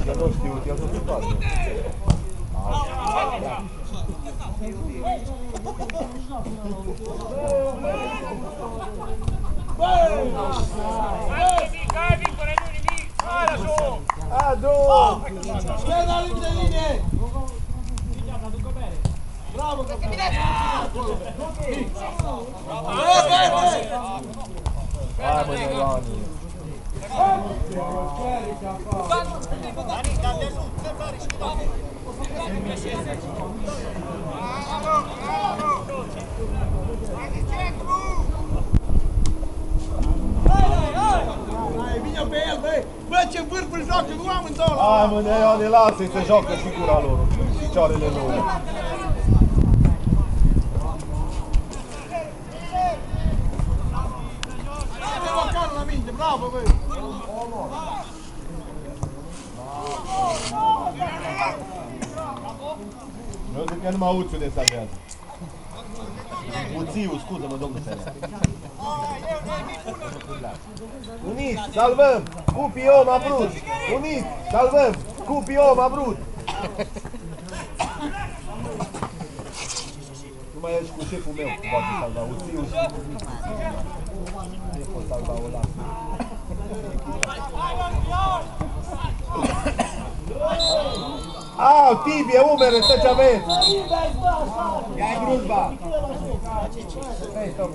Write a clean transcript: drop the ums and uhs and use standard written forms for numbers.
că nu știu, el nu se toate. Hai, Victor, nu nimic! Hai la joc! Adu! Stai la limite de linie! Bravo, Hai mă, Ioani! Vină pe el, băi! Bă, ce vârf îl joacă, nu amândouă! Hai mă, Ioani, lasă-i să joacă și gura lor, picioarele lor. Hai măcar la minte, bravo, băi! Eu zic că nu mă auzi unde se avează. Uțiu, scuză-mă, domnul Sărea. Uniți, salvăm! Cupio m-a vrut! Uniți, salvăm! Cupio m-a vrut! Nu mai ești cu șeful meu, poate salva Uțiu și nu pot salva ăla. Au, tibie, umere, stă ce aveți! Ia-i gruzba! Stai, stop,